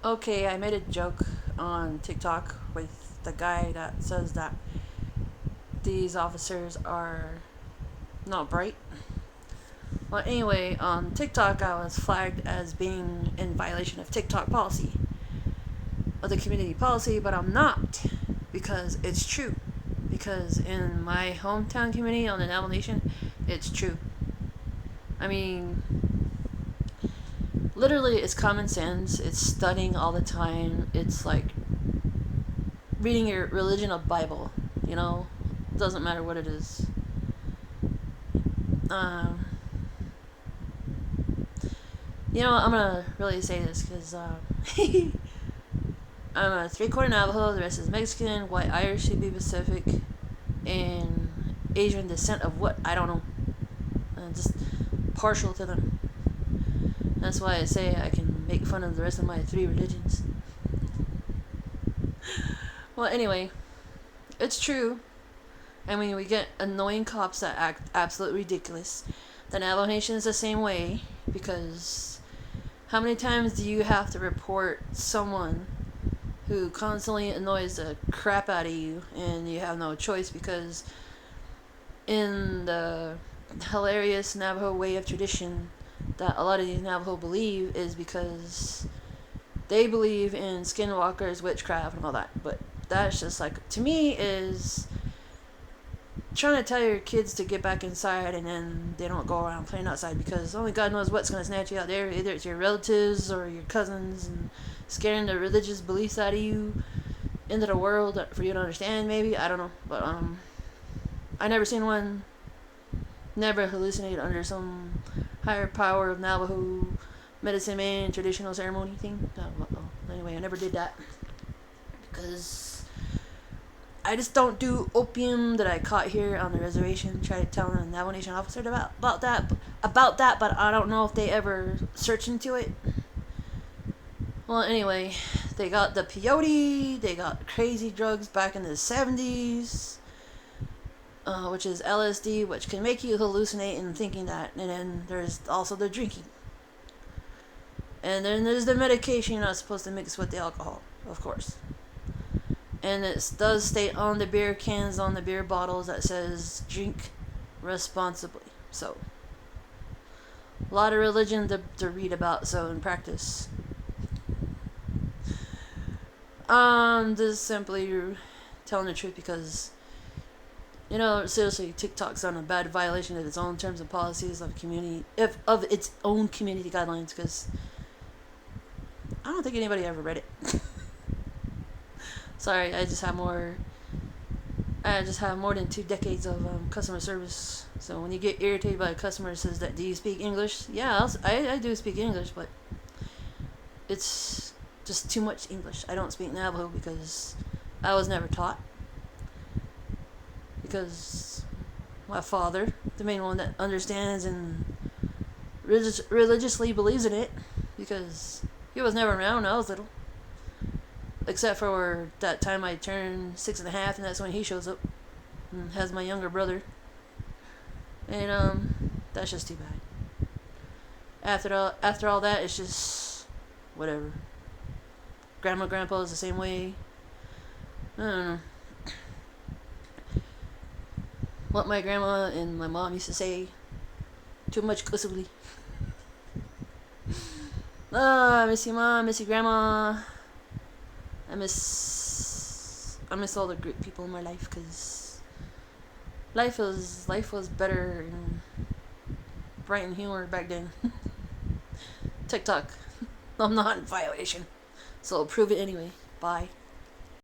Okay, I made a joke on TikTok with the guy that says that these officers are not bright. Well, anyway, on TikTok, I was flagged as being in violation of TikTok policy, of the community policy, but I'm not because it's true. Because in my hometown community on the Navajo Nation, it's true. I mean, literally, it's common sense. It's studying all the time. It's like reading your religion of Bible. You know, doesn't matter what it is. Um, I'm gonna really say this because I'm a three-quarter Navajo. The rest is Mexican, white, Irish to be Pacific, and Asian descent of what I don't know. Just partial to them. That's why I say I can make fun of the rest of my three religions. Well, anyway, it's true. I mean, we get annoying cops that act absolutely ridiculous. The Navajo Nation is the same way because how many times do you have to report someone who constantly annoys the crap out of you and you have no choice because in the hilarious Navajo way of tradition that a lot of these Navajo believe is because they believe in skinwalkers, witchcraft, and all that. But that's just like, to me, is trying to tell your kids to get back inside and then they don't go around playing outside because only God knows what's going to snatch you out there. Either it's your relatives or your cousins and scaring the religious beliefs out of you into the world for you to understand, maybe. I don't know. But I never seen one never hallucinate under some higher power of Navajo medicine man traditional ceremony thing. Anyway, I never did that because I just don't do opium that I caught here on the reservation. Try to tell a Navajo Nation officer about that, but I don't know if they ever search into it. Well, anyway, they got the peyote. They got crazy drugs back in the 70s. Which is LSD, which can make you hallucinate and thinking that. And then there's also the drinking. And then there's the medication you're not supposed to mix with the alcohol, of course. And it does state on the beer cans, on the beer bottles, that says drink responsibly. So, a lot of religion to read about, so in practice. Just simply telling the truth because seriously, TikTok's on a bad violation of its own terms and policies of its own community guidelines. Because I don't think anybody ever read it. Sorry, I just have more than 2 decades of customer service. So when you get irritated by a customer that says that, do you speak English? Yeah, I do speak English, but it's just too much English. I don't speak Navajo because I was never taught. Because my father, the main one that understands and religiously believes in it, because he was never around when I was little. Except for that time I turned 6.5, and that's when he shows up and has my younger brother. And that's just too bad. After all that, it's just whatever. Grandpa is the same way. I don't know. What my grandma and my mom used to say, too much kusuli. I miss you, mom. Miss you, grandma. I miss all the great people in my life because life was better and bright and humor back then. TikTok, I'm not in violation, so prove it anyway. Bye.